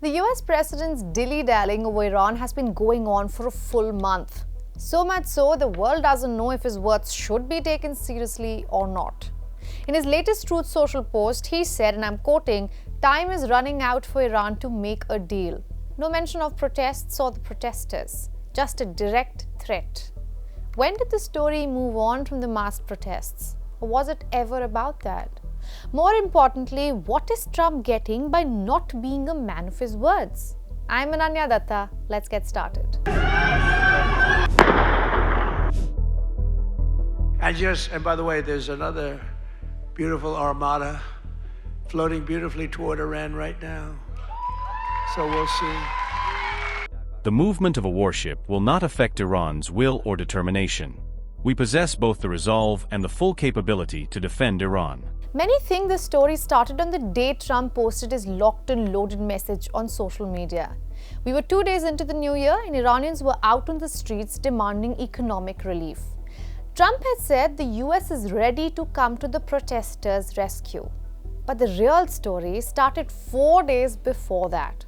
The US president's dilly-dallying over Iran has been going on for a full month. So much so, the world doesn't know if his words should be taken seriously or not. In his latest Truth Social post, he said, and I'm quoting, "Time is running out for Iran to make a deal." No mention of protests or the protesters, just a direct threat. When did the story move on from the mass protests? Or was it ever about that? More importantly, what is Trump getting by not being a man of his words? I'm Ananya Datta. Let's get started. And by the way, there's another beautiful armada floating beautifully toward Iran right now. So we'll see. The movement of a warship will not affect Iran's will or determination. We possess both the resolve and the full capability to defend Iran. Many think the story started on the day Trump posted his locked and loaded message on social media. We were 2 days into the new year and Iranians were out on the streets demanding economic relief. Trump had said the US is ready to come to the protesters' rescue. But the real story started 4 days before that.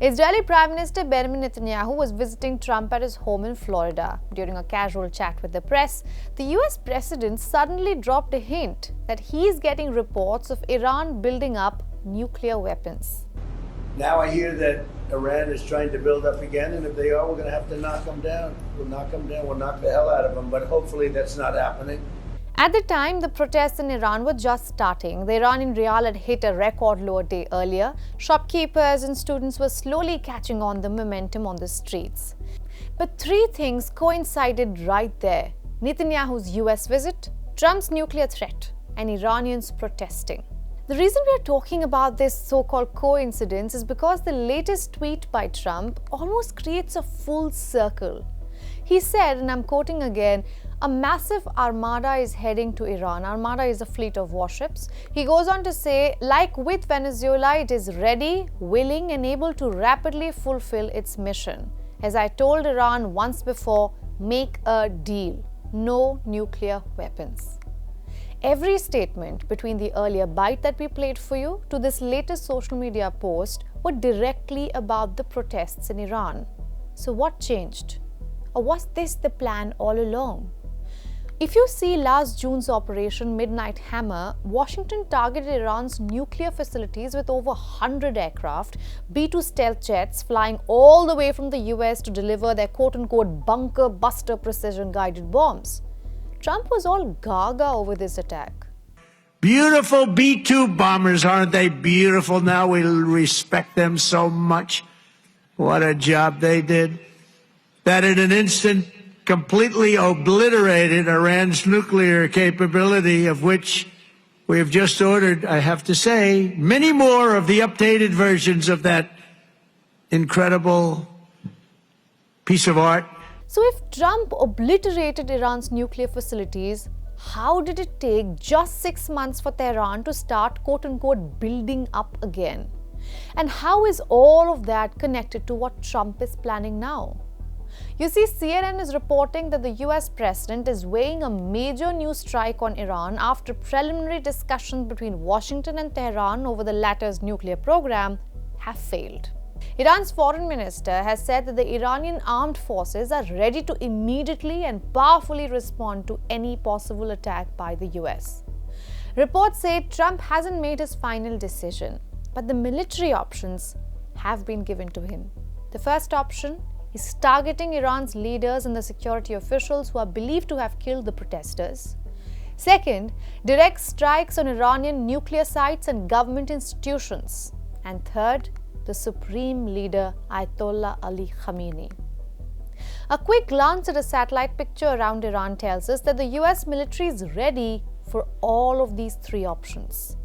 Israeli Prime Minister Benjamin Netanyahu was visiting Trump at his home in Florida. During a casual chat with the press, the US president suddenly dropped a hint that he is getting reports of Iran building up nuclear weapons. Now I hear that Iran is trying to build up again, and if they are, we're going to have to knock them down. We'll knock them down, we'll knock the hell out of them, but hopefully that's not happening. At the time, the protests in Iran were just starting. The Iranian rial had hit a record low a day earlier. Shopkeepers and students were slowly catching on the momentum on the streets. But three things coincided right there: Netanyahu's US visit, Trump's nuclear threat, and Iranians protesting. The reason we are talking about this so-called coincidence is because the latest tweet by Trump almost creates a full circle. He said, and I'm quoting again, "A massive armada is heading to Iran." Armada is a fleet of warships. He goes on to say, like with Venezuela, it is ready, willing, and able to rapidly fulfill its mission. As I told Iran once before, make a deal. No nuclear weapons. Every statement between the earlier bite that we played for you to this latest social media post were directly about the protests in Iran. So what changed? Or was this the plan all along? If you see last June's Operation Midnight Hammer, Washington targeted Iran's nuclear facilities with over 100 aircraft, B-2 stealth jets flying all the way from the US to deliver their quote-unquote bunker buster precision-guided bombs. Trump was all gaga over this attack. Beautiful B-2 bombers, aren't they beautiful? Now we respect them so much. What a job they did. That in an instant completely obliterated Iran's nuclear capability, of which we have just ordered, I have to say, many more of the updated versions of that incredible piece of art. So if Trump obliterated Iran's nuclear facilities, how did it take just 6 months for Tehran to start quote-unquote building up again? And how is all of that connected to what Trump is planning now? You see, CNN is reporting that the US president is weighing a major new strike on Iran after preliminary discussions between Washington and Tehran over the latter's nuclear program have failed. Iran's foreign minister has said that the Iranian armed forces are ready to immediately and powerfully respond to any possible attack by the US. Reports say Trump hasn't made his final decision, but the military options have been given to him. The first option is targeting Iran's leaders and the security officials who are believed to have killed the protesters. Second, direct strikes on Iranian nuclear sites and government institutions. And third, the supreme leader Ayatollah Ali Khamenei. A quick glance at a satellite picture around Iran tells us that the US military is ready for all of these three options.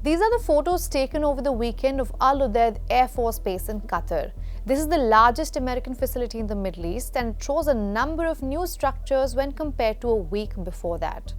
These are the photos taken over the weekend of Al Udeid Air Force Base in Qatar. This is the largest American facility in the Middle East, and it shows a number of new structures when compared to a week before that.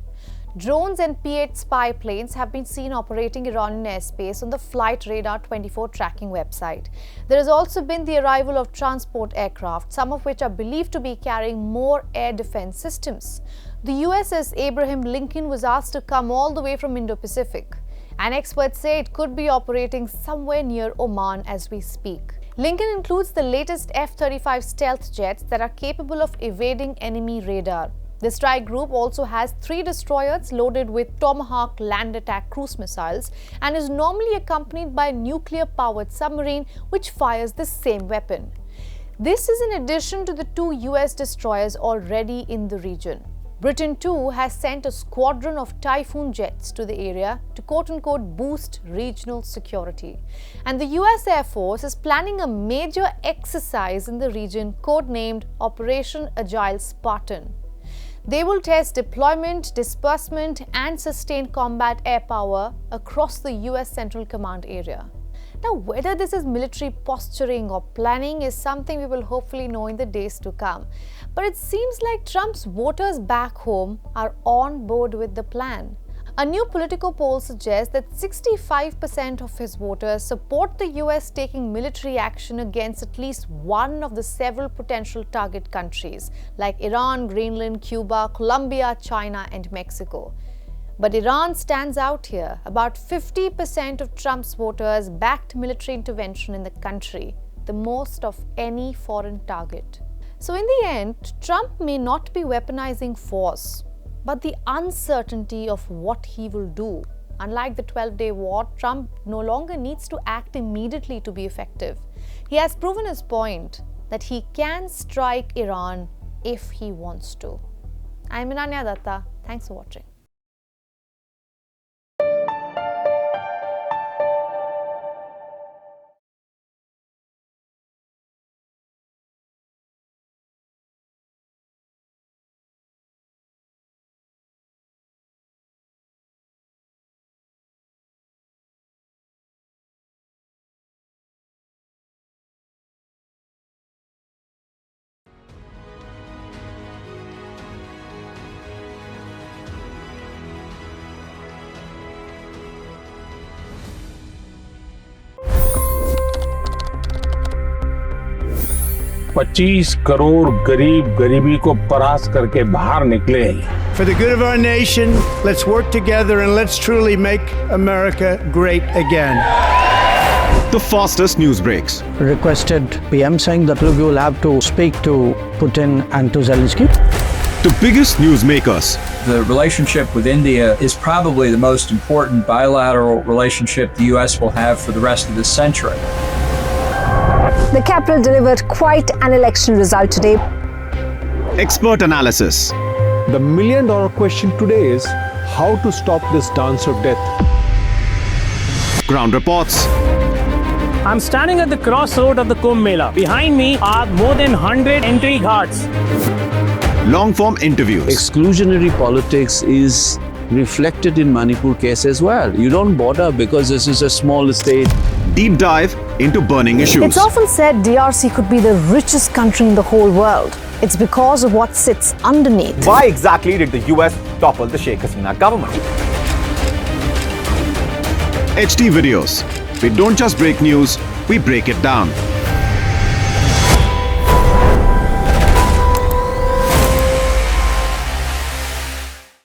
Drones and P-8 spy planes have been seen operating Iranian airspace on the Flight Radar 24 tracking website. There has also been the arrival of transport aircraft, some of which are believed to be carrying more air defense systems. The USS Abraham Lincoln was asked to come all the way from Indo-Pacific. and experts say it could be operating somewhere near Oman as we speak. Lincoln includes the latest F-35 stealth jets that are capable of evading enemy radar. The strike group also has 3 destroyers loaded with Tomahawk land attack cruise missiles and is normally accompanied by a nuclear-powered submarine which fires the same weapon. This is in addition to the 2 US destroyers already in the region. Britain too has sent a squadron of Typhoon jets to the area to quote-unquote boost regional security. And the US Air Force is planning a major exercise in the region codenamed Operation Agile Spartan. They will test deployment, disbursement and sustained combat air power across the US Central Command area. Now, whether this is military posturing or planning is something we will hopefully know in the days to come. But it seems like Trump's voters back home are on board with the plan. A new Politico poll suggests that 65% of his voters support the US taking military action against at least one of the several potential target countries like Iran, Greenland, Cuba, Colombia, China and Mexico. But Iran stands out here. About 50% of Trump's voters backed military intervention in the country, the most of any foreign target. So in the end, Trump may not be weaponizing force, but the uncertainty of what he will do. Unlike the 12-day war, Trump no longer needs to act immediately to be effective. He has proven his point that he can strike Iran if he wants to. I'm Ananya Datta. Thanks for watching. $25 crore गरीब गरीबी को परास्त करके बाहर निकले। For the good of our nation, let's work together and let's truly make America great again. The fastest news breaks. Requested PM saying that look, you will have to speak to Putin and to Zelensky. The biggest news makers. The relationship with India is probably the most important bilateral relationship the US will have for the rest of this century. The capital delivered quite an election result today. Expert analysis. The million-dollar question today is how to stop this dance of death. Ground reports. I'm standing at the crossroad of the Kumbh Mela. Behind me are more than 100 entry ghats. Long-form interviews. Exclusionary politics is reflected in Manipur case as well. You don't bother because this is a small state. Deep dive into burning issues. It's often said DRC could be the richest country in the whole world. It's because of what sits underneath. Why exactly did the US topple the Sheikh Hasina government? HT videos. We don't just break news, we break it down.